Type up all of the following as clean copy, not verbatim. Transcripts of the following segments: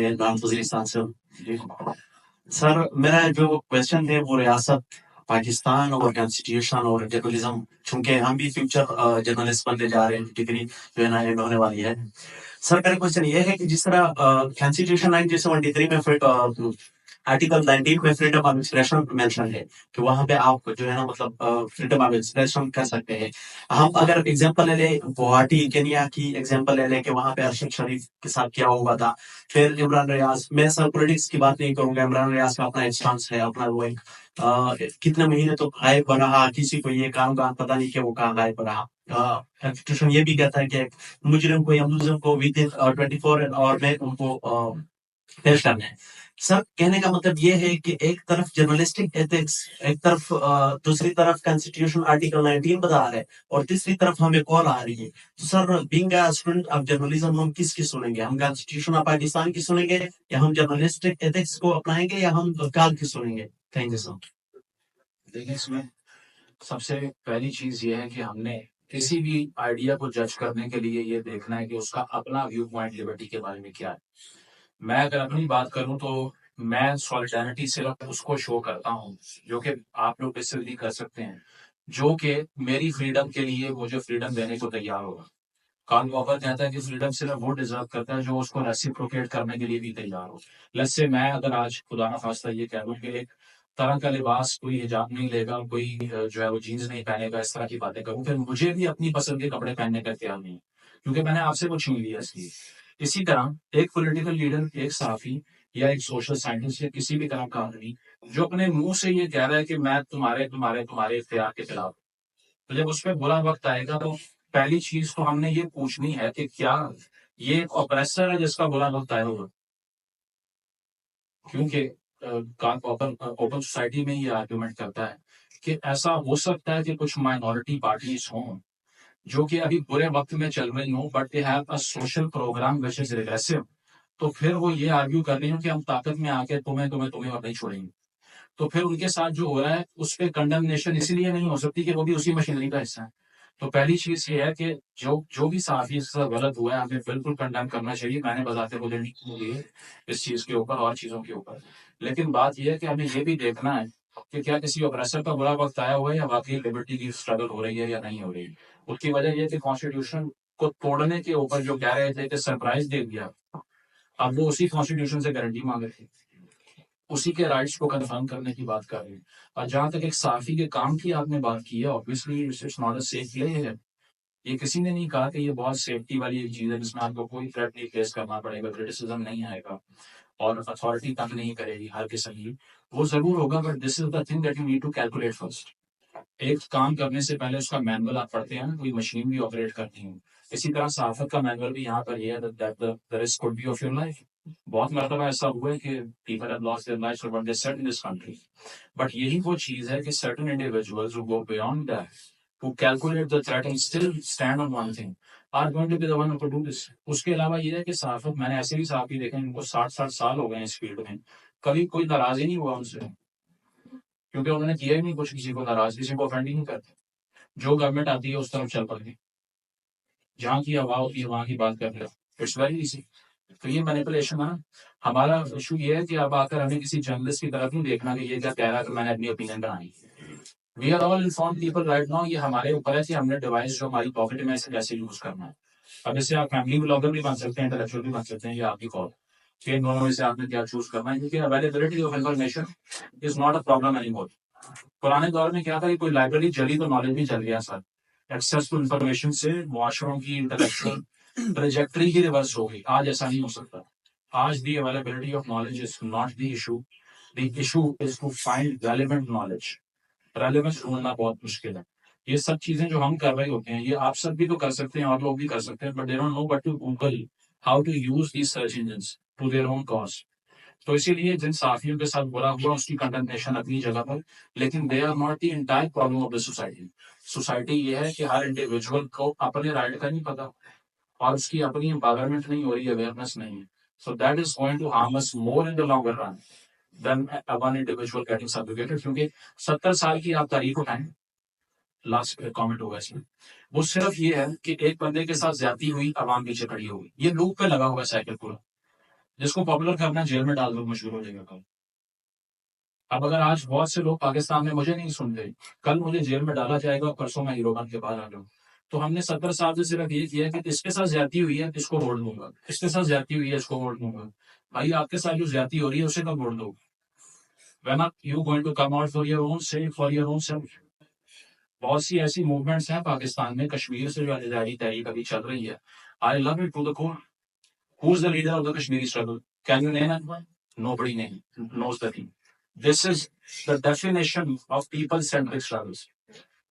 वजीरिस्तान से हूँ। जी सर, मेरा जो क्वेश्चन थे वो रियासत पाकिस्तान और कॉन्स्टिट्यूशन और जर्नलिज्म, चूंकि हम भी फ्यूचर जर्नलिस्ट बनने जा रहे हैं, डिग्री जो है ना एंड होने वाली है। सर, मेरा क्वेश्चन ये है कि जिस तरह कॉन्स्टिट्यूशन 1973 में आर्टिकल 19 में फ्रीडम ऑफ एक्सप्रेशन मेंशन है कि वहां पे आप जो है ना मतलब फ्रीडम ऑफ एक्सप्रेशन कर सकते हैं। हम अगर एग्जांपल ले लें गुवाहाटी केनिया की एग्जांपल ले लें कि वहां पे अरशद शरीफ के साथ क्या हुआ था। फिर इमरान रियाज, मैं सर पॉलिटिक्स की बात नहीं करूंगा, इमरान रियाज का अपना एक स्टांस है, अपना वो एक कितने महीने तो गायब रहा, किसी को ये काम का पता नहीं कि वो कहाँ गायब रहा। कॉन्स्टिट्यूशन ये भी कहता है कि एक मुजरिम को या मुलजिम को विद इन 24 आवर में उनको पेश करना है। सर, कहने का मतलब ये है कि एक तरफ जर्नलिस्टिक एथिक्स, एक तरफ दूसरी तरफ कॉन्स्टिट्यूशन आर्टिकल 19 बता रहा है और तीसरी तरफ हमें कॉल आ रही है। तो sir, being a student of journalism, हम किसकी सुनेंगे? हम कॉन्स्टिट्यूशन ऑफ पाकिस्तान की सुनेंगे या हम जर्नलिस्टिक एथिक्स को अपनाएंगे या हम काल की सुनेंगे? Thank you sir. देखिए, इसमें सबसे पहली चीज ये है कि हमने किसी भी आइडिया को जज करने के लिए ये देखना है कि उसका अपना व्यू पॉइंट लिबर्टी के बारे में क्या है। मैं अगर अपनी बात करूं तो मैं सॉलिडारिटी सिर्फ उसको शो करता हूं जो कि आप लोग डिसएग्री कर सकते हैं, जो कि मेरी फ्रीडम के लिए मुझे फ्रीडम देने को तैयार होगा। कार्ल वॉकर कहता है कि फ्रीडम सिर्फ वो डिजर्व करता है जो उसको रेसिप्रोकेट करने के लिए भी तैयार हो। लेट्स से मैं अगर आज खुदा ना खास्ता ये कह दूं कि एक तरह का लिबास कोई हिजाब नहीं लेगा, कोई जो है वो जीन्स नहीं पहनेगा, इस तरह की बातें करूं, फिर मुझे भी अपनी पसंद के कपड़े पहनने का इख्तियार नहीं, क्योंकि मैंने आपसे वो छीन लिया इसलिए। इसी तरह एक पॉलिटिकल लीडर, एक सहाफी या एक सोशल साइंटिस्ट या किसी भी तरह का आदमी जो अपने मुंह से ये कह रहा है कि मैं तुम्हारे तुम्हारे तुम्हारे इख्तियार के खिलाफ, तो जब उस पर बुरा वक्त आएगा तो पहली चीज तो हमने ये पूछनी है कि क्या ये एक ऑपरेसर है जिसका बुरा वक्त आया होगा। क्योंकि ओपन ओपन सोसाइटी में ये आर्ग्यूमेंट करता है कि ऐसा हो सकता है कि कुछ माइनॉरिटी पार्टीज हों जो कि अभी बुरे वक्त में चल रही हों, but they have a social programme which is regressive. तो फिर वो ये आर्ग्यू कर रही हूँ कि हम ताकत में आके तुम्हें तुम्हें तुम्हें और नहीं छोड़ेंगे। तो फिर उनके साथ जो हो रहा है उस पर कंडेमनेशन इसलिए नहीं हो सकती कि वो भी उसी मशीनरी का हिस्सा है। तो पहली चीज ये है कि जो जो भी सहाफी इसके साथ गलत हुआ है हमें बिल्कुल कंडेम करना चाहिए। मैंने बताते हुए दिए इस चीज के ऊपर और चीजों के ऊपर। लेकिन बात यह है कि हमें ये भी देखना है कि क्या किसी ऑपरेसर का बुरा वक्त आया हुआ है या वाकई लिबर्टी की स्ट्रगल हो रही है या नहीं हो रही। उसकी वजह यह कि कॉन्स्टिट्यूशन को तोड़ने के ऊपर जो कह रहे थे कि सरप्राइज दे दिया, अब वो उसी कॉन्स्टिट्यूशन से गारंटी मांग रहे थे, उसी के राइट्स को कंफर्म करने की बात कर रहे हैं। और जहां तक एक साफी के काम की आपने बात की है, obviously it's not a safe play है। ये किसी ने नहीं कहा कि ये बहुत सेफ्टी वाली एक चीज है जिसमें आपको कोई थ्रेट नहीं फेस करना पड़ेगा, क्रिटिसिज्म नहीं आएगा और अथॉरिटी तंग नहीं करेगी हर किस्म की। वो जरूर होगा, but this is the thing that you need to calculate first. एक काम करने से पहले उसका मैनुअल आप पढ़ते हैं ना, कोई मशीन भी ऑपरेट करती हूँ, इसी तरह सहाफत का मैनुअल भी यहाँ पर ये है that the risk could be of your life. बहुत मरतबा ऐसा हुआ है कि people have lost their lives for what they said in this country. But यही वो चीज है कि certain individuals who go beyond that, who calculate the threat and still stand on one thing, are going to be the one who could do this. उसके अलावा ये है कि सहाफत, मैंने ऐसे भी सहाफी देखे इनको 60-60 साल हो गए हैं इस फील्ड में, कभी कोई नाराज ही नहीं हुआ उनसे, क्योंकि उन्होंने किया ही नहीं कुछ किसी को नाराज, किसी को ऑफेंड ही नहीं करते। जो गवर्नमेंट आती है उस तरफ चल पड़ती, जहाँ की हवा होती है वहां की बात कर रहे हो। It's very easy. तो ये मैनिपुलेशन है। हमारा इशू ये है कि अब आकर हमें किसी जर्नलिस्ट की तरफ नहीं देखना कि ये क्या कह रहा है तो मैंने अपनी ओपिनियन बनाई। We are all inform people right now. ये हमारे ऊपर है कि हमने डिवाइस जो हमारी पॉकेट में इसे कैसे यूज करना है। अब इससे आप फैमिली ब्लॉगर भी बन सकते हैं, इंटेलेक्चुअल भी बन सकते हैं, ये आपकी कॉल कि इन दोनों में से आपने क्या चूज करना है, क्योंकि availability of information is not a problem anymore. पुराने दौर में क्या था कि कोई लाइब्रेरी चली तो नॉलेज भी चल गया सर। एक्सेस टू इन्फॉर्मेशन से मुआशरों की इंटेलेक्चुअल ट्रेजेक्टरी ही रिवर्स हो गई। आज ऐसा नहीं हो सकता। आज the availability of knowledge is not the issue. The issue is to find relevant knowledge. Relevance ढूंढना बहुत मुश्किल है। ये सब चीजें जो हम कर रहे होते हैं ये आप सब भी तो कर सकते हैं और लोग भी कर सकते हैं, but they don't know but to Google how to use these search engines to their own cause. तो इसीलिए जिन साथियों के साथ बुरा हुआ उसकी कंडेमनेशन अपनी जगह पर, लेकिन they are not the entire problem of the society. Society ये है कि हर इंडिविजुअल को अपने राइट का नहीं पता और उसकी अपनी एम्पावरमेंट नहीं हो रही, अवेयरनेस नहीं है। So that is going to harm us more in the longer run than one individual getting subjugated. क्योंकि 70 साल की आप तारीख उठाएं, लास्ट कमेंट होगा इसमें, वो सिर्फ ये है कि एक बंदे के साथ ज्यादती हुई, आवाम पीछे खड़ी होगी, ये लूप पे लगा हुआ है साइकिल पूरा। जिसको पॉपुलर करना जेल में डाल दो, मशहूर हो जाएगा कल। अब अगर आज बहुत से लोग पाकिस्तान में मुझे नहीं सुन रहे, कल मुझे जेल में डाला जाएगा और परसों मैं हीरो बन के बाहर आ जाऊँ। तो हमने 70 साल से सिर्फ ये किया कि इसके साथ ज्यादती हुई है इसको वोट दूंगा, इसके साथ ज्यादती हुई है इसको वोट दूंगा। भाई आपके साथ जो ज्यादती हो रही है उसे कब वोट दो? When are you going to come out for your own sake, for your own self? बहुत सी ऐसी मूवमेंट्स हैं पाकिस्तान में, कश्मीर से जो आजादी तहरीक अभी चल रही है। I love it to the core. Who is the leader of the Kashmiri struggle? Can you name anyone? Nobody knows the thing. This is the definition of people centric struggles,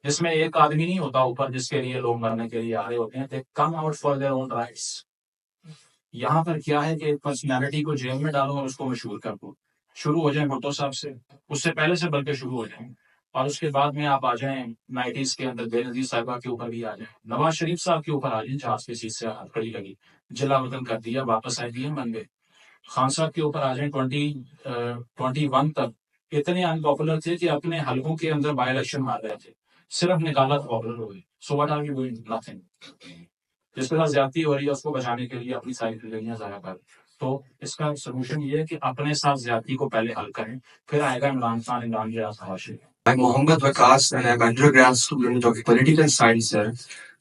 जिसमें एक आदमी नहीं होता ऊपर जिसके लिए लोग मरने के लिए आ रहे होते हैं। They come out for their own rights. यहाँ पर क्या है कि एक पर्सनैलिटी को जेल में डालो और उसको मशहूर कर दो। शुरू हो जाए भुट्टो साहब से, उससे पहले से बल्कि शुरू हो जाए, और उसके बाद में आप आ जाएं 90s के अंदर बेनजीर साहिबा के ऊपर भी आ जाएं, नवाज शरीफ साहब के ऊपर आ जाएं, जहाज की सीट से हथकड़ी लगी, जिला वतन कर दिया, वापस आए दिए बन गए। खान साहब के ऊपर आ जाए 2021 तक इतने अनपॉपुलर थे कि अपने हलकों के अंदर बाई इलेक्शन मार रहे थे, सिर्फ निकाला तो पॉपुलर हो गए। So what are you doing? Nothing. जिसके साथ ज्यादती हो रही है उसको बचाने के लिए अपनी सारी जिंदगियां जाया कर। तो इसका सोल्यूशन ये है कि अपने साथ ज्यादती को पहले हल करें, फिर आएगा Imran Khan, Imran Riaz Hashmi. I'm Mohammed Vakas and I'm undergrad student of political science, sir.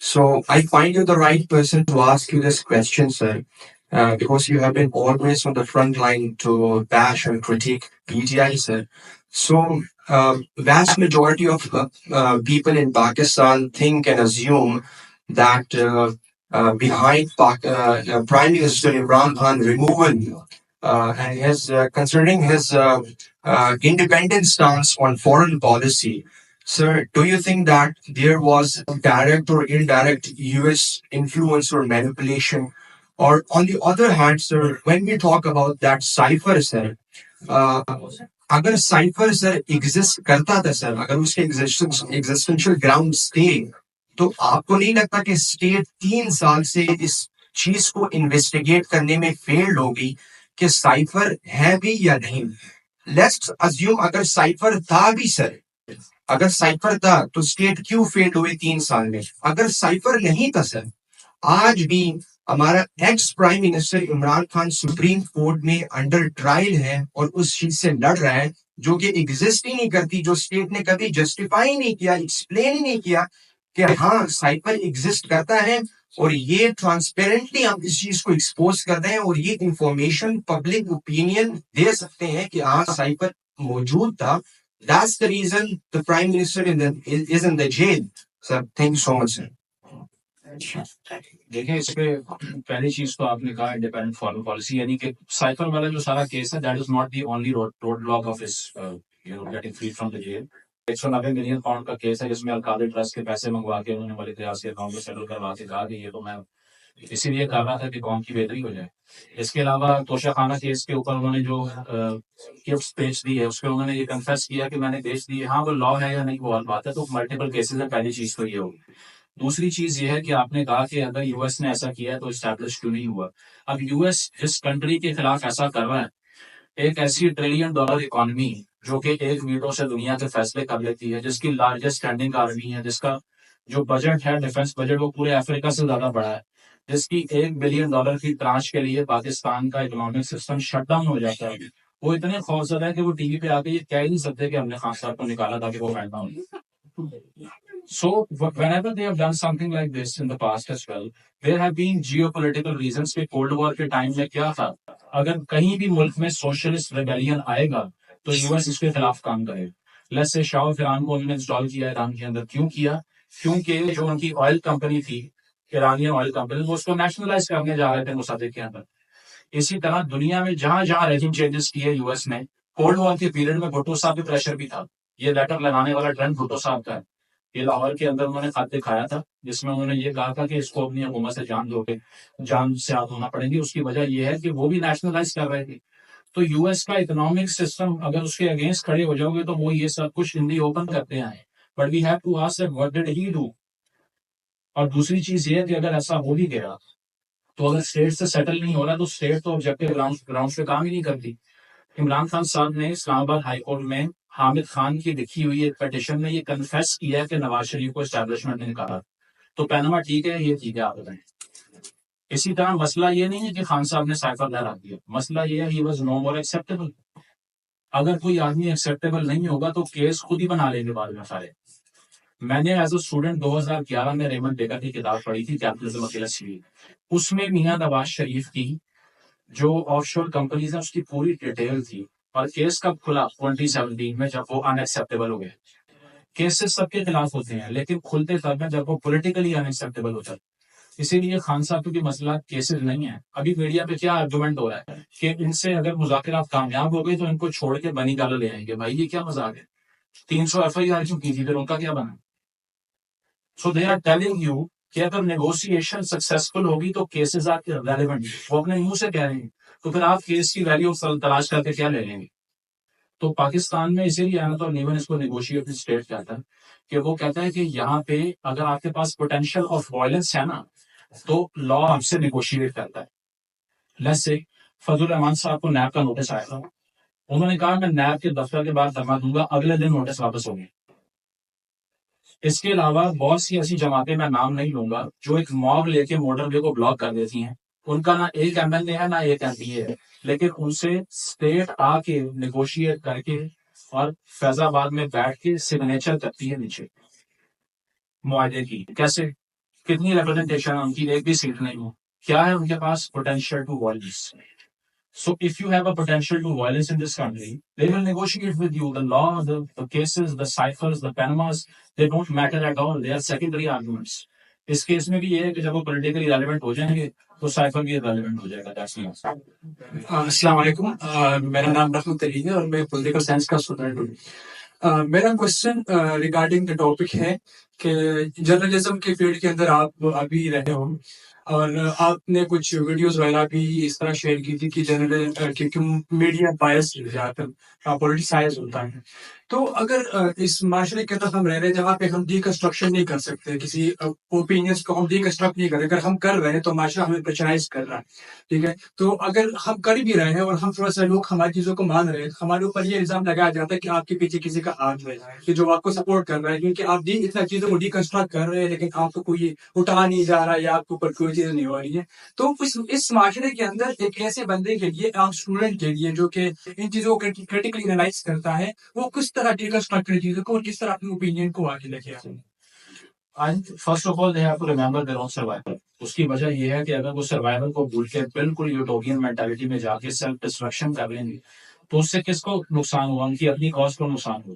So I find you the right person to ask you this question, sir, because you have been always on the front line to bash and critique PTI, sir. So vast majority of people in Pakistan think and assume that behind Prime Minister Imran Khan removal and his considering his independent stance on foreign policy. Sir, do you think that there was direct or indirect US influence or manipulation? Or on the other hand, sir, when we talk about that cipher, sir, अगर cipher sir exist करता था sir, अगर उसके existential ground stay, तो आपको नहीं लगता कि स्टेट 3 साल से इस चीज को इन्वेस्टिगेट करने में फेल्ड होगी कि साइफर है भी या नहीं? लेट्स अज्यूम अगर साइफर था भी सर, अगर साइफर था तो स्टेट क्यों फेल हुए 3 साल में? अगर साइफर नहीं था सर, आज भी हमारा ex prime minister Imran Khan supreme court में अंडर ट्रायल है और उस चीज से लड़ रहा है जो कि एग्जिस्ट ही नहीं करती, जो स्टेट ने कभी जस्टिफाई नहीं किया, एक्सप्लेन ही नहीं किया कि हाँ साइफर एग्जिस्ट करता है और ये ट्रांसपेरेंटली हम इस चीज को एक्सपोज कर रहे हैं और ये इंफॉर्मेशन पब्लिक ओपिनियन दे सकते हैं कि हाँ साइफर मौजूद था। That's the reason the prime minister is in the jail. Sir, thank you so much, sir. देखिए, इस पे पहली चीज तो आपने कहा इंडिपेंडेंट फॉरेन पॉलिसी, यानी कि साइफर वाला जो सारा केस है, that is not the only road block of his getting free from the jail. 190 million pound का केस है जिसमें अलकादी ट्रस्ट के पैसे मंगवा के उन्होंने मलिक रियाज के अकाउंट में सेटल करवा के कहा कि ये तो मैं इसीलिए कर रहा था कि कौम की बेहतरी हो जाए। इसके अलावा तोशा खाना केस के ऊपर उन्होंने जो गिफ्ट बेच दी है उस पर उन्होंने ये कन्फेस किया कि मैंने बेच दी है। हाँ, वो लॉ है या नहीं वो अलग बात है, तो मल्टीपल केसेस है। पहली चीज तो ये होगी। दूसरी चीज ये है कि आपने कहा कि अगर यूएस ने ऐसा किया है तो स्टैब्लिश क्यों नहीं हुआ? अब यूएस जिस कंट्री के खिलाफ ऐसा कर रहा है, एक ऐसी $1 ट्रिलियन इकोनॉमी जो कि एक वीटो से दुनिया के फैसले कर लेती है, जिसकी लार्जेस्ट स्टैंडिंग आर्मी है, जिसका जो बजट है डिफेंस बजट वो पूरे अफ्रीका से ज्यादा बड़ा है, जिसकी $1 बिलियन की ट्रांच के लिए पाकिस्तान का इकोनॉमिक सिस्टम शट डाउन हो जाता है। वो इतने खौफजदा है कि वो टीवी पे आके ये कह ही नहीं सकते कि हमने खान साहब को निकाला था कि वो फैल down. So whenever they have done something like this in the past as well, there have been geopolitical reasons कि कोल्ड वॉर के टाइम में क्या था, अगर कहीं भी मुल्क में सोशलिस्ट रेबेलियन आएगा तो यूएस इसके खिलाफ काम करेगा। लेट्स से शाह ईरान को उन्होंने इंस्टॉल किया ईरान के अंदर, क्यों किया? क्योंकि जो उनकी ऑयल कंपनी थी, ईरानियन ऑयल कंपनी, वो उसको नेशनलाइज करने जा रहे थे मुसादिक के अंदर। इसी तरह दुनिया में जहां जहां रेजिम चेंजेस किए यूएस ने, कोल्ड वॉर के पीरियड में भुट्टो साहब के प्रेशर भी था। ये लेटर लगाने वाला ट्रेंड भुट्टो साहब का है। ये लाहौर के अंदर उन्होंने खत दिखाया था जिसमें उन्होंने ये कहा था कि इसको अपनी हुकूमत से जान दोगे, जान से आग होना पड़ेगी। उसकी वजह यह है कि वो भी नेशनलाइज कर रहे थे। तो यूएस का इकोनॉमिक सिस्टम अगर उसके अगेंस्ट खड़े हो जाओगे तो वो ये सब कुछ इन दी ओपन करते आए, but we have to ask that what did he do. और दूसरी चीज ये है कि अगर ऐसा हो भी गया तो अगर स्टेट से सेटल नहीं हो रहा तो स्टेट तो ऑब्जेक्टिव ग्राउंड पे काम ही नहीं करती। इमरान खान साहब ने इस्लामाबाद हाई कोर्ट में हामिद खान की लिखी हुई एक पिटीशन में ये कन्फेस किया कि नवाज शरीफ को एस्टैब्लिशमेंट ने निकाला। तो पैनमा ठीक है, ये ठीक है, आप बताएं। इसी तरह मसला ये नहीं है कि खान साहब ने साइफर लहरा दिया, मसला ये है he was no more acceptable. अगर कोई आदमी एक्सेप्टेबल नहीं होगा तो केस खुद ही बना लेंगे बाद में सारे। मैंने एज अ स्टूडेंट 2011 में रेमंड डेकर की किताब पढ़ी थी कैपिटलिज्म अकेला सीरीज, उसमें मियां नवाज शरीफ की जो ऑफशोर कंपनीज है उसकी पूरी डिटेल थी। और केस कब खुला? 2017 में, जब वो अनएक्सेप्टेबल हो गए। केसेस सबके खिलाफ होते हैं लेकिन खुलते तब है जब वो पॉलिटिकली अनएक्सेप्टेबल होता है। इसीलिए खान साहब क्योंकि मसला केसेस नहीं है। अभी मीडिया पे क्या आर्गुमेंट हो रहा है कि इनसे अगर मुज़ाकरात कामयाब हो गए तो इनको छोड़ के बनी गाला ले आएंगे। भाई ये क्या मजाक है? 300 FIR क्यों की थी, फिर उनका क्या बना? सो दे आर टेलिंग यू कि अगर नेगोशिएशन सक्सेसफुल होगी तो केसेस आर रेलिवेंट। वो अपने मुंह से कह रहे हैं, तो फिर आप केस की वैल्यू तलाश करके क्या ले लेंगे? तो पाकिस्तान में इसीलिए आना तो नीवन इसको नेगोशिएटेड स्टेट कहता है कि वो कहता है कि यहाँ पे अगर आपके पास पोटेंशियल ऑफ वायलेंस है ना तो लॉ आपसे नेगोशिएट करता है। लेट्स से फजल रहमान साहब को नैब का नोटिस आया था, उन्होंने कहा मैं नैब के दफ्तर के बाद धरना दूंगा, अगले दिन नोटिस वापस हो गया। इसके अलावा बहुत सी ऐसी जमातें, मैं नाम नहीं लूंगा, जो एक मॉब लेके मोटरवे को ब्लॉक कर देती हैं। उनका ना एक MLA है ना एक MPA है, लेकिन उनसे स्टेट आके नेगोशिएट करके और फैजाबाद में बैठ के सिग्नेचर करती है नीचे मुआहदे की। कैसे? कितनी रिप्रेजेंटेशन है उनकी? एक भी सीट नहीं हो। क्या है उनके पास? Potential to violence. So if you have a potential to violence in this country, they will negotiate with you. The law, the cases, the ciphers, the Panamas, they don't matter at all. They are secondary arguments. इस case में भी ये है कि जब वो politically relevant हो जाएंगे तो साइफर भी रेलेवेंट हो जाएगा। That's mean. अस्सलाम वालेकुम। मेरा नाम रहमत अली है और मैं पॉलिटिकल साइंस का स्टूडेंट हूँ। मेरा क्वेश्चन रिगार्डिंग द टॉपिक है कि जर्नलिज्म के फील्ड के अंदर आप अभी रहे हो और आपने कुछ वीडियोस वगैरह भी इस तरह शेयर की थी कि क्योंकि मीडिया बायस ज्यादातर पॉलिटिसाइज होता है। तो अगर इस माशरे के अंदर हम रह रहे हैं जहाँ पे हम डीकंस्ट्रक्शन नहीं कर सकते, किसी ओपिनियंस को हम डीकंस्ट्रक्ट नहीं कर रहे, अगर हम कर रहे हैं तो माशरा हमें प्रेशराइज कर रहा है, ठीक है। तो अगर हम कर भी रहे हैं और हम थोड़ा सा लोग हमारी चीजों को मान रहे हैं, तो हमारे ऊपर ये इल्जाम लगाया जाता है कि आपके पीछे किसी का हाथ है कि जो आपको सपोर्ट कर रहा है, क्योंकि आप इतना चीजों को डीकंस्ट्रक्ट कर रहे हैं लेकिन आपको कोई उठा नहीं जा रहा या आपके ऊपर कोई चीज नहीं हो रही है। तो इस माशरे के अंदर एक ऐसे बंदे के लिए, आम स्टूडेंट के लिए जो कि इन चीजों को क्रिटिकली एनालाइज करता है, वो किस तरह डीकंस्ट्रक्ट करे चीजों को और किस तरह अपने ओपिनियन को आगे लेके आए? First of all they have to remember their own survival. उसकी वजह यह है कि अगर वो सर्वाइवल को भूल के बिल्कुल यूटोपियन मेंटालिटी में जाके सेल्फ डिस्ट्रक्शन कर लेंगे तो उससे किसको नुकसान हुआ? उनकी अपनी कॉज को नुकसान हुआ।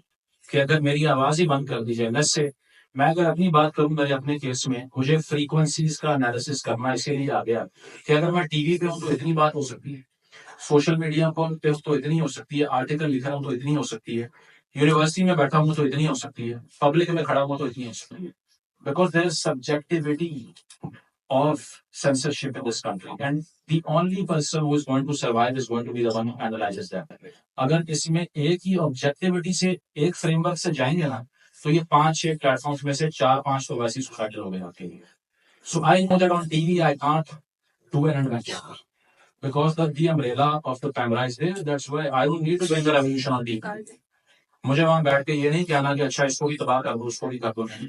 कि अगर मेरी आवाज ही बंद कर दी जाए, लेट्स से मैं अगर अपनी बात करूं, मेरे अपने केस में मुझे फ्रीक्वेंसीज का एनालिसिस करना इसके लिए आ गया कि अगर मैं टीवी पे हूं तो इतनी बात हो सकती है, सोशल मीडिया पे तो इतनी हो सकती है, आर्टिकल लिख रहा हूं तो इतनी हो सकती है, यूनिवर्सिटी में बैठा हूं तो इतनी हो सकती है, पब्लिक में खड़ा हूं तो इतनी हो सकती है। Because there is subjectivity of censorship in this country, and the only person who is going to survive is going to be the one who analyzes that. अगर इसमें एक ही ऑब्जेक्टिविटी से, एक फ्रेमवर्क से जाएंगे ना, तो ये 5-6 प्लेटफॉर्म्स में से 4-5 तो वैसे सुसाइडल हो गए आपके लिए। So I know that on TV I can't do an adventure because the umbrella of the camera is there. That's why I don't need to bring the revolution on TV. मुझे वहां बैठ के ये नहीं कहना कि अच्छा इसको भी तबाह कर दो, उसको भी कर दो। नहीं,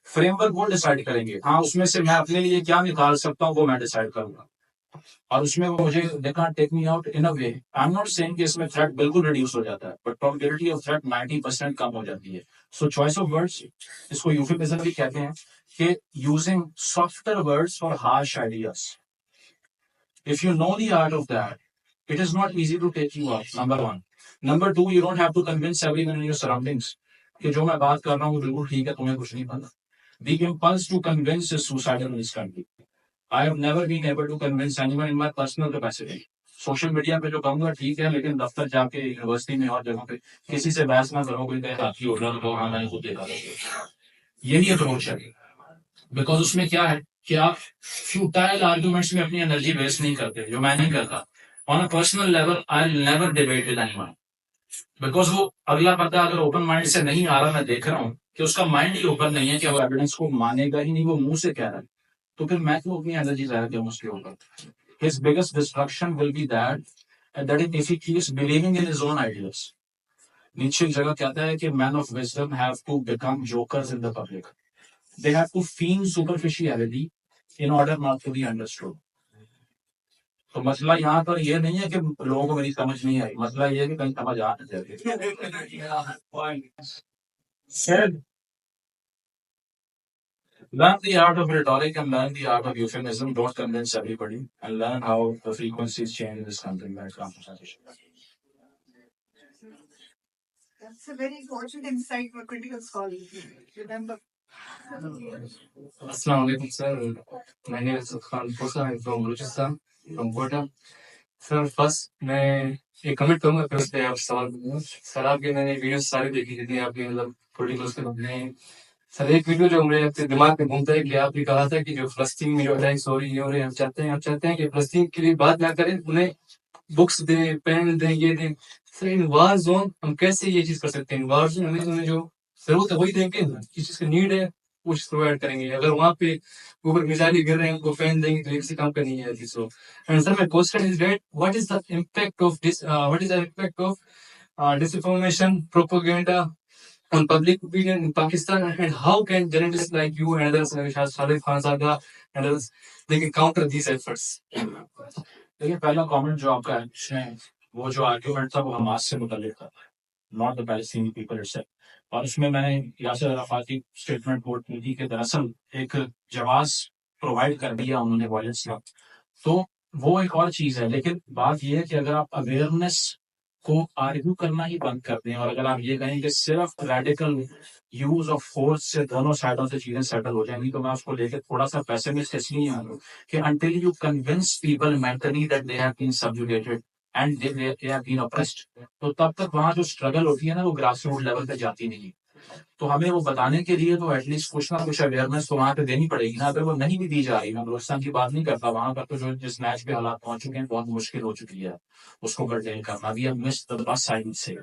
फ्रेमवर्क वो डिसाइड करेंगे। हाँ, उसमें से मैं अपने लिए क्या निकाल सकता हूँ वो मैं डिसाइड करूंगा, और उसमें वो मुझे they can't take me out in a way. I am not saying कि इसमें थ्रेट बिल्कुल रिड्यूस हो जाता है, बट प्रोबेबिलिटी ऑफ थ्रेट 90% कम हो जाती है। सो चॉइस ऑफ वर्ड्स, इसको यूफेमिज्म भी कहते हैं, कि using softer words for harsh ideas. If you know the art of that, it is not easy to take you out, number one. Number two, you don't have to convince everyone in your surroundings कि जो मैं बात कर रहा हूँ बिल्कुल ठीक है, तुम्हें कुछ नहीं पता। The impulse to convince is suicidal in this country. I have never been able to convince anyone in my personal capacity. Social media पे जो कहूंगा ठीक है, लेकिन दफ्तर जाके, यूनिवर्सिटी में और जगह पे किसी से बहस ना करो। कोई कहे आपकी ऑर्डर तो हाँ, मैंने खुद देखा। यही अप्रोच है, बिकॉज उसमें क्या है कि आप फ्यूटाइल आर्ग्यूमेंट्स में अपनी एनर्जी वेस्ट नहीं करते, जो मैं नहीं करता। On a personal level, I'll never debate with anyone. Because वो अगला बंदा अगर ओपन माइंड से नहीं आ रहा, मैं देख रहा हूँ कि उसका माइंड ही ओपन नहीं है कि वो एविडेंस को मानेगा ही नहीं, वो मुंह से कह रहा है, तो फिर मैं क्यों अपनी एनर्जी जाया दूं उसके ऊपर? His biggest destruction will be that if he keeps believing in his own ideas. नीचे एक जगह कहता है कि men of wisdom have to become jokers in the public. They have to feign superficiality in order not to be understood. तो मसला यहाँ पर ये नहीं है कि लोगों को मेरी समझ नहीं आई, मसला ये है कि कहीं समझ आ ना जाए। Said, learn the art of rhetoric and learn the art of euphemism. Don't convince everybody, and learn how the frequencies change in this country when it comes to conversation. That's a very important insight for critical scholars. Remember. Assalamu alaikum, sir. My name is Khan Posa. I'm from Balochistan, from Quetta. Sir first मैं एक comment करूंगा फिर उस पर आप सवाल करूंगा sir आपके मैंने वीडियो सारी देखी जितनी आपकी मतलब पॉलिटिकल्स के बनने हैं सर एक वीडियो जो मेरे आपके दिमाग में घूमता है कि आपने कहा था कि जो फलस्तीन में जो अटैक्स हो रही है हो रहे हैं हम चाहते हैं कि फलस्तीन के लिए बात ना करें उन्हें बुक्स दें पेन दें ये दें सर इन वार जोन हम कैसे ये चीज कर सकते हैं इन वार जोन हमें जो जरूरत है वही देंगे जिस चीज की नीड है वो चीज प्रोवाइड करेंगे अगर वहाँ पे ऊपर मिसाइलें गिर रहे हैं उनको फैन देंगे तो एक से काम करनी है so and sir my question is that what is the impact of this what is the impact of disinformation propaganda on public opinion in Pakistan and how can journalists like you and others like Sharif Khan Saga and others they can counter these efforts देखिए पहला comment जो आपका है उसमें वो जो argument था वो हमास से मुतालिक था, नॉट द पैलेस्टीनी पीपल इटसेल्फ। और उसमें मैंने यासर अराफात की स्टेटमेंट कोट की थी कि दरअसल एक जवाब प्रोवाइड कर दिया उन्होंने वायलेंस का, तो वो एक और चीज है। लेकिन बात यह है कि अगर आप अवेयरनेस को आर्ग्यू करना ही बंद कर दें और अगर आप ये कहें कि सिर्फ रेडिकल यूज ऑफ फोर्स से दोनों साइडों से चीजें सेटल हो जाएंगी, तो मैं उसको लेकर थोड़ा सा पैसिमिस्ट इसलिए हूँ कि until you convince people mentally that they have been subjugated and they have been oppressed, तो तब तक वहां जो स्ट्रगल होती है ना वो ग्रास रूट लेवल पे जाती नहीं। तो हमें वो बताने के लिए तो एटलीस्ट कुछ ना कुछ अवेयरनेस तो वहां पे देनी पड़ेगी ना। अगर वो नहीं भी दी जा रही, मैं बलोचिस्तान की बात नहीं करता, वहां पर तो जो जिस मैच पे हालात पहुंच चुके हैं बहुत मुश्किल हो चुकी है उसको कंटेन करना। We have missed the bus side से।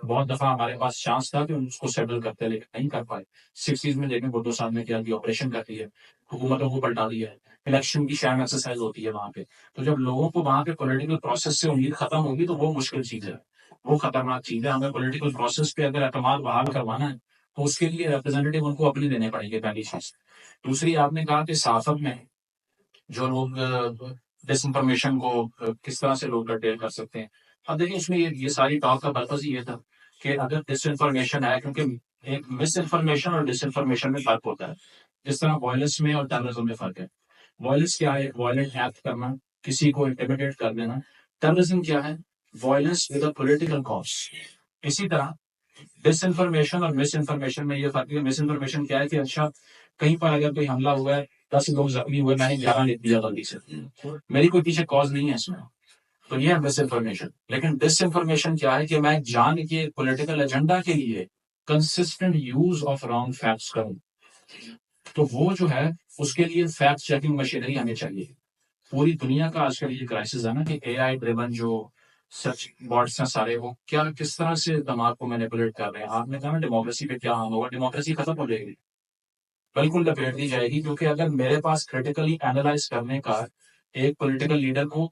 बहुत दफा हमारे पास चांस था कि हम उसको सेटल करते लेकिन नहीं कर पाए। 60s में लेकिन वो 2 साल में क्या ऑपरेशन कर दिया, हुकूमतों को पलटा दिया है, इलेक्शन की शैम एक्सरसाइज होती है वहां पे। तो जब लोगों को वहां पे पॉलिटिकल प्रोसेस से उम्मीद खत्म होगी तो वो मुश्किल चीज है, वो खतरनाक चीज है। हमें पॉलिटिकल प्रोसेस पे अगर एतमाद बहाल करवाना है तो उसके लिए रिप्रेजेंटेटिव उनको अपने देने पड़ेंगे, पहली चीज। दूसरी आपने कहा कि साफत में जो लोग डिसइंफॉर्मेशन को किस तरह से लोग कंटेन कर सकते हैं। अब देखिए इसमें ये सारी टॉक का पर्पज ही ये था कि अगर डिसइंफॉर्मेशन है, क्योंकि एक मिस इन्फॉर्मेशन और डिसइंफॉर्मेशन में फर्क होता है, जिस तरह वायलेंस में और टेररिज्म में फर्क है। वायलेंस क्या है? वायलेंट एक्ट करना, किसी को इंटिमिडेट कर देना। टेररिज्म क्या है? Violence with a political cause. इसी तरह डिसइंफॉर्मेशन और मिस इन्फॉर्मेशन में ये फर्क है। मिस इन्फॉर्मेशन क्या है कि अच्छा कहीं पर अगर कोई हमला हुआ है, 10 लोग जख्मी हुए, मैंने 11 लिख दिया गलती से, मेरी कोई पीछे कॉज नहीं है इसमें, तो ये है मिस इन्फॉर्मेशन। लेकिन डिसइंफॉर्मेशन क्या है कि मैं जान के पॉलिटिकल एजेंडा के लिए consistent use of wrong facts करूं, तो वो जो है उसके लिए फैक्ट चेकिंग मशीनरी हमें चाहिए। पूरी दुनिया का आजकल ये क्राइसिस है ना कि एआई ड्रिवन जो सच बॉट्स हैं सारे, वो क्या किस तरह से दिमाग को मैनिपुलेट कर रहे हैं। आपने कहा ना डेमोक्रेसी पे क्या हाल होगा, डेमोक्रेसी खत्म हो जाएगी, बिल्कुल लपेट दी जाएगी। क्योंकि अगर मेरे पास क्रिटिकली एनालाइज करने का एक पॉलिटिकल लीडर को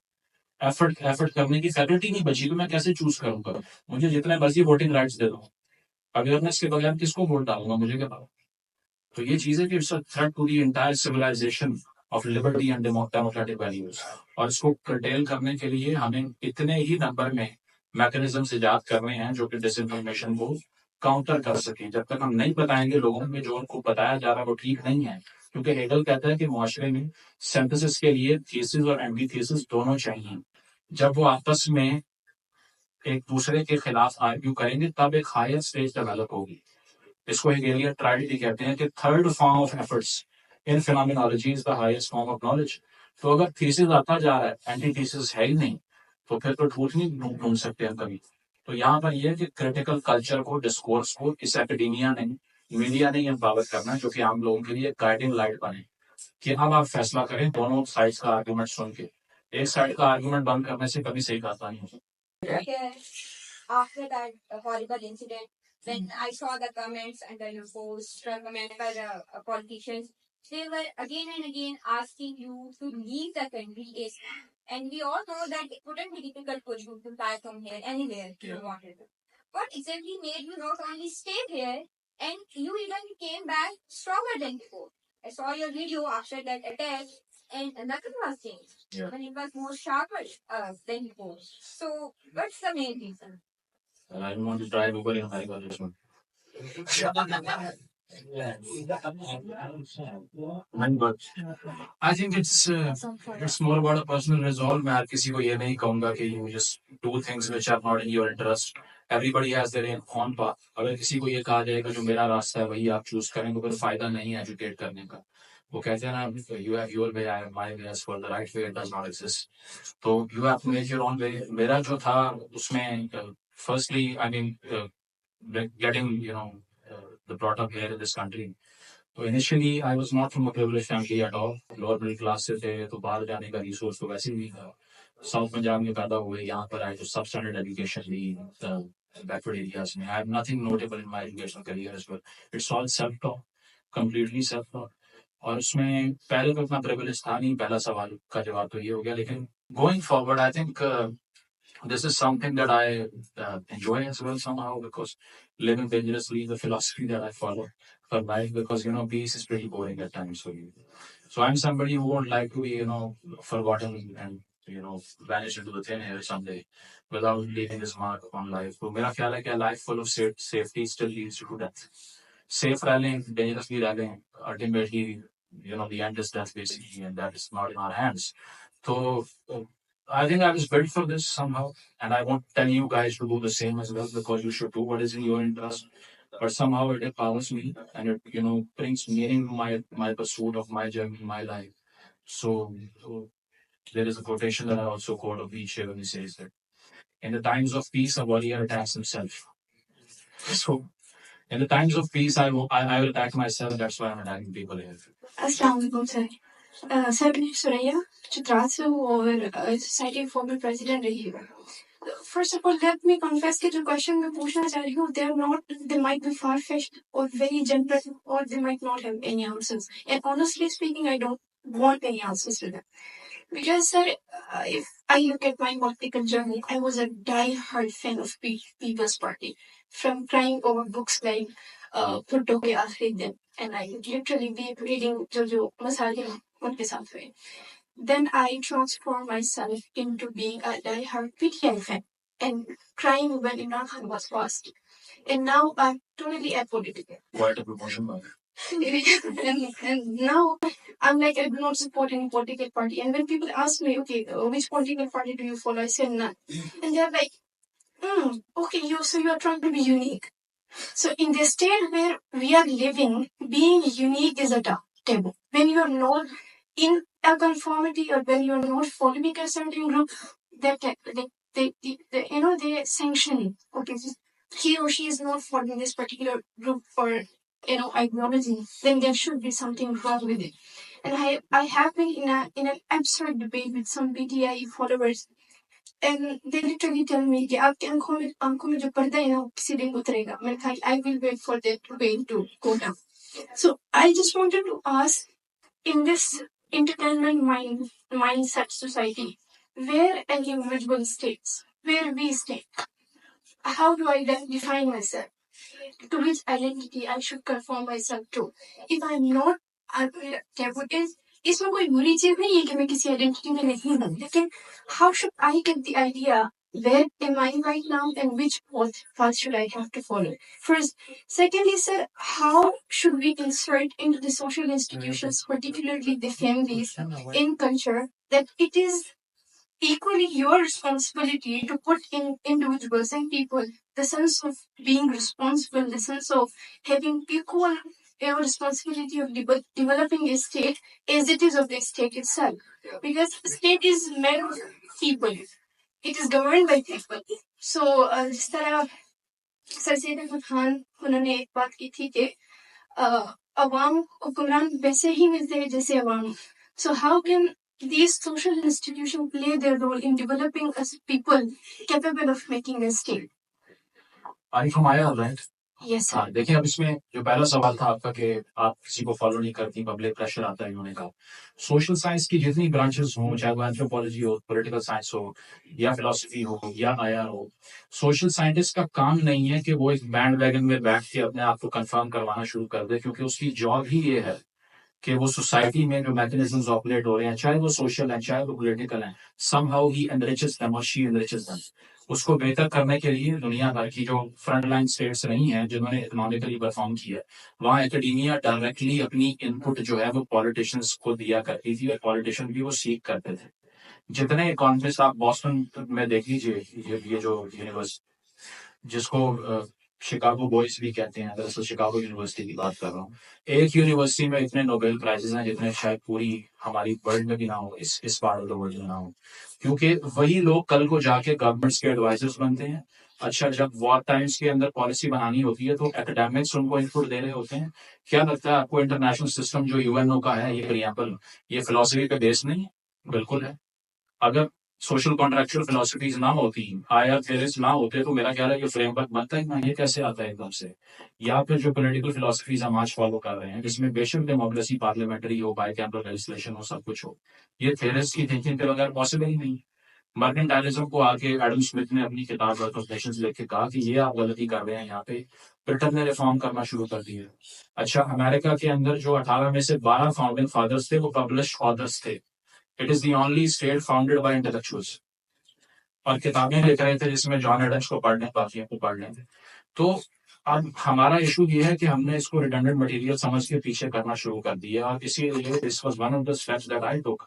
एफर्ट करने की फैकल्टी नहीं बची, तो मैं कैसे चूज करूंगा? मुझे जितने मर्जी वोटिंग राइट्स दे दो, अवेयरनेस के बगैर किसको वोट डालूंगा, मुझे क्या पता। तो ये चीज है कि it's a threat to the entire civilisation of liberty and democratic values. और इसको कर्टेल करने के लिए हमें इतने ही नंबर में मैकेनिज्म इजाद करने हैं जो कि डिसइंफॉर्मेशन को काउंटर कर सकें। जब तक हम नहीं बताएंगे लोगों में जो उनको बताया जा रहा है वो ठीक नहीं है, क्योंकि हेगल कहता है कि मुआशरे में सिंथेसिस के लिए थीसिस और एंटीथीसिस दोनों चाहिए। जब वो आपस में एक दूसरे के खिलाफ आर्ग्यू करेंगे तब एक हायर स्टेज डेवलप होगी। इसको हेगेलियन ट्राइडिटी कहते हैं कि third form of efforts in phenomenology is the highest form of knowledge. तो अगर थीसिस आता जा रहा है, एंटीथीसिस है ही नहीं, तो फिर तो ठूठ नहीं ढूंढ सकते हम कभी। तो यहाँ पर यह है कि क्रिटिकल कल्चर को, डिस्कोर्स को इस एकेडेमिया ने, मीडिया ने एम्पावर करना है, जो कि आम लोगों के लिए गाइडिंग लाइट बने कि अब आप फैसला करें दोनों साइड्स का आर्गूमेंट सुन के। एक साइड का आर्गूमेंट बंद करने से कभी सही बात नहीं होगी। After that horrible incident, when I saw the comments under your post, comment by the politicians, they were again and again asking you to leave the country. And we all know that it wouldn't be difficult for you to fly from here anywhere you wanted to. What exactly made you not only stay here, and you even came back stronger than before? I saw your video after that attack, and nothing was changed. Yeah. When it was more sharper than before. So, what's the main reason? I don't want to drive Uber in America this one. But I think it's more about a personal resolve. मैं हर किसी को ये नहीं कहूँगा कि you just do things which are not in your interest. Everybody has their own path. अगर किसी को ये कहा जाएगा जो मेरा रास्ता है वही आप चूज करेंगे तो फायदा नहीं है एजुकेट करने का. वो कहते हैं ना you have your way, I have my way, as for the right way it does not exist. तो you have to make your own way. मेरा जो था उसमें firstly I mean getting the brought up here in this country. So initially I was not from a privileged family at all. Lower middle class से थे तो बाहर जाने का resource तो वैसे भी था. साउथ पंजाब में पैदा हुए यहाँ पर आए तो सब स्टैंडर्ड एजुकेशन ली बैकवर्ड एरियाज में. I have nothing notable in my educational career as well. It's all self taught, completely self taught. और उसमें पहले तो इतना प्रिविलेज था नहीं. पहला सवाल का जवाब तो ये हो गया. लेकिन going forward I think this is something that I enjoy as well somehow, because living dangerously is the philosophy that I follow for life, because peace is pretty boring at times for you. So I'm somebody who won't like to be forgotten and vanish into the thin air someday without leaving his mark on life. So मेरा ख्याल है कि a life full of safety still leads to death. Safe रह लें, dangerously रह लें, ultimately the end is death basically, and that is not in our hands. So I think I was built for this somehow, and I won't tell you guys to do the same as well, because you should do what is in your interest. But somehow it empowers me, and it brings meaning to my pursuit of my journey, my life. So there is a quotation that I also quote of Nietzsche when he says that in the times of peace, a warrior attacks himself. So in the times of peace, I will attack myself. That's why I'm attacking people here. Assalamualaikum sir. Sir मैं सुरैया चित्रात से हूँ और society former president रही हूँ. First of all let me confess कि जो question मैं पूछना चाह रही हूँ they might be far fetched or very general, or they might not have any answers, and honestly speaking I don't want any answers to them, because sir, if I look at my political journey, I was a die-hard fan of People's Party, from crying over books like Putto ke Aakhri Din, and I literally be reading jo masale unke saath हुए. Then I transformed myself into being a die-hard PTI fan and crying when Imran Khan was lost. And now I'm totally apolitical. Quite a promotion, man. and now I'm like, I do not support any political party. And when people ask me, okay, which political party do you follow? I say none. And they're like, okay, so you are trying to be unique. So in the state where we are living, being unique is a taboo. When you are not in a conformity, or when you are not following a certain group, they sanction it. Okay, he or she is not following this particular group or ideology, then there should be something wrong with it. And I have been in an absurd debate with some BTI followers, and they literally tell me कि आपके आंखों में जो पर्दा है ना वो किसी दिन उतरेगा. मैंने कहा I will wait for that pain to go down. So I just wanted to ask, in this entertainment mindset society, where an individual stays, where we stay, how do I then define myself? To which identity I should conform myself to? If I'm not, इसमें कोई बुरी चीज नहीं है कि मैं किसी identity में नहीं हूँ, लेकिन how should I get the idea where am I right now and which path should I have to follow? First, secondly, sir, how should we insert into the social institutions, particularly the families in culture, that it is equally your responsibility to put in individuals and people the sense of being responsible, the sense of having equal responsibility of developing a state as it is of the state itself. Because the state is made of people. It is governed by people. So, जिस तरह sir Syed Ahmad Khan उन्होंने एक बात की थी कि अवाम हुक्मरान वैसे ही मिलते हैं जैसे अवाम. So how can these social institutions play their role in developing us people capable of making a state? Are you from IR, right? Yes, sir. हाँ, देखिए अब इसमें जो पहला सवाल था आपका कि आप किसी को फॉलो नहीं करती, पब्लिक प्रेशर आता है, इन्होंने कहा सोशल साइंस की जितनी ब्रांचेस हों, चाहे वो एंथ्रोपोलॉजी हो, पॉलिटिकल साइंस हो, या फिलोसफी हो, या आईआर हो, सोशल साइंटिस्ट का काम नहीं है कि वो एक बैंड वैगन में बैठ के अपने आप को कंफर्म करवाना शुरू कर दे, क्योंकि उसकी जॉब ही ये है कि वो सोसाइटी में जो मैकेनिज्म्स ऑपरेट हो रहे हैं, चाहे वो सोशल हैं चाहे वो पॉलिटिकल हैं, somehow he enriches them or she enriches them. उसको बेहतर करने के लिए दुनिया भर की जो फ्रंट लाइन स्टेट्स रही हैं जिन्होंने इकोनॉमिकली परफॉर्म किया, वहाँ एकेडमिया डायरेक्टली अपनी इनपुट जो है वो पॉलिटिशियंस को दिया करती थी और पॉलिटिशियन भी वो सीख करते थे। जितने इकोनॉमिस्ट आप बॉस्टन में देख लीजिए, ये जो यूनिवर्सिटी जिसको शिकागो बॉयज भी कहते हैं, दरअसल शिकागो यूनिवर्सिटी की बात कर रहा हूँ, एक यूनिवर्सिटी में इतने नोबेल प्राइजेस हैं जितने शायद पूरी हमारी वर्ल्ड में भी ना हो, इस पार्ट ऑफ द वर्ल्ड में ना हो, क्योंकि वही लोग कल को जाके गवर्नमेंट्स के एडवाइजर्स बनते हैं। अच्छा, जब वॉर टाइम्स के अंदर पॉलिसी बनानी होती है तो एकेडमिक्स उनको इनपुट दे रहे होते हैं। क्या लगता है आपको इंटरनेशनल सिस्टम जो यूएनओ का है, ये एग्जाम्पल, ये फिलोसफी पे बेस नहीं है? बिल्कुल है। अगर सोशल कॉन्ट्रेक्चुअल फिलोसफीज ना होती, हायर थ्योरीज ना होते, तो मेरा ख्याल है कि फ्रेमवर्क बनता ही ना। ये कैसे आता है एकदम से? या फिर जो पॉलिटिकल फिलोसफीज हम आज फॉलो कर रहे हैं, जिसमें बेशक डेमोक्रेसी, पार्लियामेंट्री हो, बाइकैम्पल लेजिस्लेशन हो, सब कुछ हो, ये थ्योरीज की थिंकिंग के बगैर पॉसिबल ही नहीं। मर्केंटाइलिज्म को आके एडम स्मिथ ने अपनी किताब वर्क ऑफ नेशंस लिख के कहा कि ये आप गलती कर रहे हैं यहाँ पे। ब्रिटेन ने रिफॉर्म करना शुरू कर दिया। अच्छा, अमेरिका के अंदर जो 18 में से 12 फाउंडिंग फादर्स थे वो पब्लिश्ड ऑथर्स थे। It is the only state founded by intellectuals, और किताबें लिख रहे थे जिसमें जॉन एडम्स को पढ़ने, बाकियों को पढ़ने थे। तो अब हमारा इशू ये है कि हमने इसको रिडंडेंट मटेरियल समझ के पीछे करना शुरू कर दिया, और इसीलिए this was one of the steps that I took,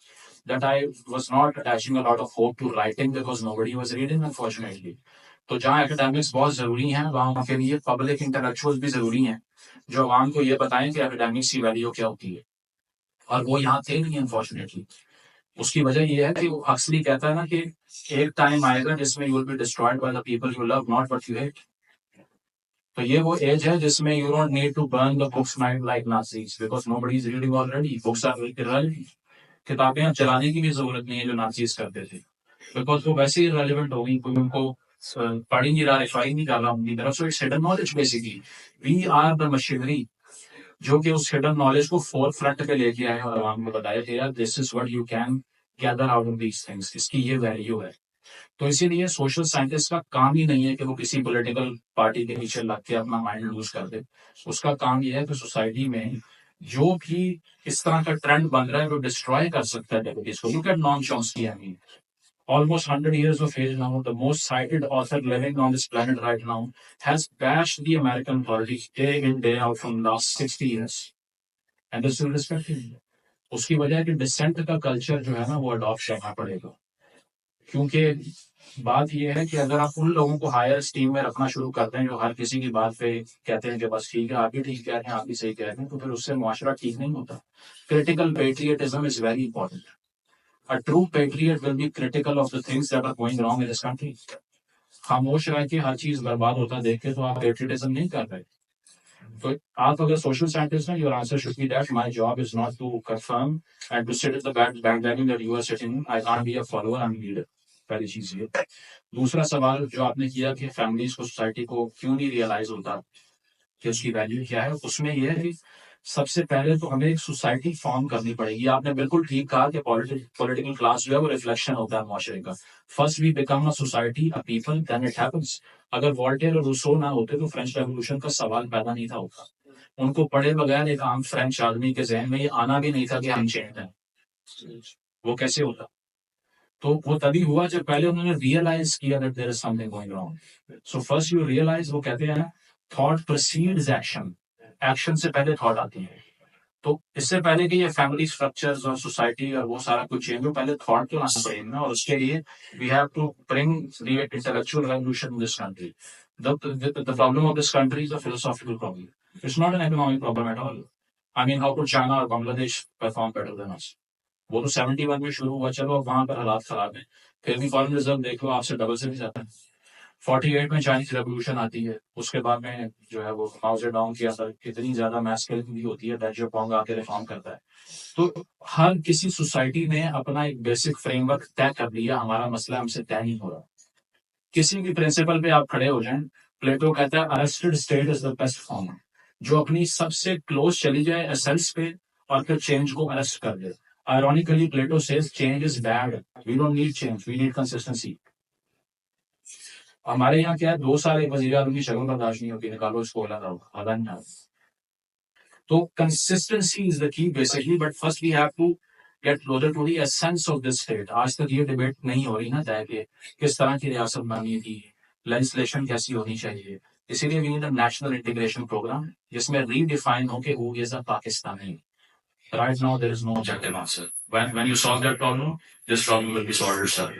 that I was not attaching a lot of hope to writing because nobody was reading, unfortunately. तो जहाँ एकेडमिक्स बहुत जरूरी हैं, वहाँ के लिए पब्लिक इंटेलेक्चुअल्स भी जरूरी हैं जो आवाम को ये बताएं कि एकेडमिक्स की वैल्यू क्या होती है, और वो यहाँ थे नहीं अनफॉर्चुनेटली। उसकी वजह ये है कि वो अक्सली कहता है ना कि एक टाइम आएगा जिसमें you will be destroyed by the people you love, not what you hate. तो ये वो एज है जिसमें you don't need to burn the books like Nazis because nobody is reading already, books are irrelevant. किताबें अब चलाने की भी जरूरत नहीं है जो नाज़ीज़ करते थे, बिकॉज वो वैसे ही रेलिवेंट हो गई, कोई उनको पढ़ ही नहीं रहा, रिफाई नहीं कर रहा उनकी तरफ। So it's hidden knowledge basically. We are the machinery जो कि उस हिडन नॉलेज को फोर फ्रंट पे लेके आए और आवाम को बताया कि यार this is what you can gather out of these things, इसकी ये वैल्यू है। तो इसीलिए सोशल साइंटिस्ट का काम ही नहीं है कि वो किसी पॉलिटिकल पार्टी के पीछे लग के अपना माइंड लूज कर दे। उसका काम ये है कि सोसाइटी में जो भी इस तरह का ट्रेंड बन रहा है वो डिस्ट्रॉय कर सकता है डेवलपमेंट को। Look at Noam Chomsky, I mean almost 100 years of age now, the most cited author living on this planet right now, has bashed the American authorities day in, day out from last 60 years. And they're still respecting him. उसकी वजह है कि decent का culture जो है ना वो adopt करना पड़ेगा, क्योंकि बात यह है कि अगर आप उन लोगों को हायर स्टीम में रखना शुरू करते हैं जो हर किसी की बात पे कहते हैं कि बस ठीक है, आप भी ठीक कह रहे हैं, आप भी सही कह रहे हैं, तो फिर उससे मुआशरा ठीक नहीं होता। Critical patriotism is very important. A true patriot will be critical of the things that are going wrong in this country. खामोश रह के हर चीज बर्बाद होता देख के तो आप पेट्रियटिज्म नहीं कर रहे। तो आप अगर सोशल साइंटिस्ट हैं, your answer should be that my job is not to confirm and to sit at the back that you are sitting, I can't be a follower, I am leader. पहली चीज ये। दूसरा सवाल जो आपने किया कि फैमिलीज को, सोसाइटी को क्यों नहीं रियलाइज होता कि उसकी वैल्यू क्या है, उसमें यह है कि सबसे पहले तो हमें एक सोसाइटी फॉर्म करनी पड़ेगी। आपने बिल्कुल ठीक कहा कि पॉलिटिकल क्लास जो है वो रिफ्लेक्शन होता है माशरे का। First we become a society, a people, then it happens. अगर वॉल्टेयर और रूसो ना होते तो फ्रेंच रेवोल्यूशन का सवाल पैदा नहीं था होता। उनको पढ़े बगैर एक आम फ्रेंच आदमी के जहन में ये आना भी नहीं था कि हम चेंज हैं। वो कैसे होता? तो वो तभी हुआ जब पहले उन्होंने रियलाइज किया that there is something going wrong. So first you realise, वो कहते हैं थॉट प्रीसीड्स एक्शन, एक्शन से पहले थॉट आती है। तो इससे पहले कि ये फैमिली स्ट्रक्चर्स और सोसाइटी और वो सारा कुछ चेंज हो, पहले थॉट तो आना पड़ेगा ना, और उसके लिए we have to bring the intellectual revolution in this country. The problem of this country is a philosophical problem. It's not an economic problem at all. I mean, how could China or Bangladesh perform better than us? वो तो 71 में शुरू हुआ, चलो अब वहां पर हालात खराब है, फिर भी फॉरेन रिजर्व देख लो आपसे डबल से भी ज्यादा है। 48 में चाइनीज रेवोल्यूशन आती है, उसके बाद में जो है वो माओ जेडोंग की असर कितनी ज्यादा मैस किलिंग भी होती है, डेट जियाओपिंग आके रिफॉर्म करता है। तो हर किसी सोसाइटी ने अपना एक बेसिक फ्रेमवर्क तय कर लिया, हमारा मसला हमसे तय नहीं हो रहा। किसी भी प्रिंसिपल पे आप खड़े हो जाएं, प्लेटो कहता है arrested state is the best form, जो अपनी सबसे क्लोज चली जाए एसेंस पे और फिर चेंज को अरेस्ट कर दे। Ironically, Plato says change is bad. We don't need change. We need consistency. हमारे यहाँ क्या है, 2 साल एक वजीर आज़म की शक्ल बर्दाश्त नहीं होती, निकालो इसको अलग, आधा नहीं आता। तो consistency is the key basically, but first we have to get closer to the essence of this state. आज तक ये डिबेट नहीं हो रही ना जाए कि किस तरह की रियासत बननी थी, लेजिस्लेशन कैसी होनी चाहिए. इसीलिए we need a national integration program जिसमें redefine हो कि who is a Pakistani. Right now there is no objective answer. When you solve that problem, this problem will be solved itself.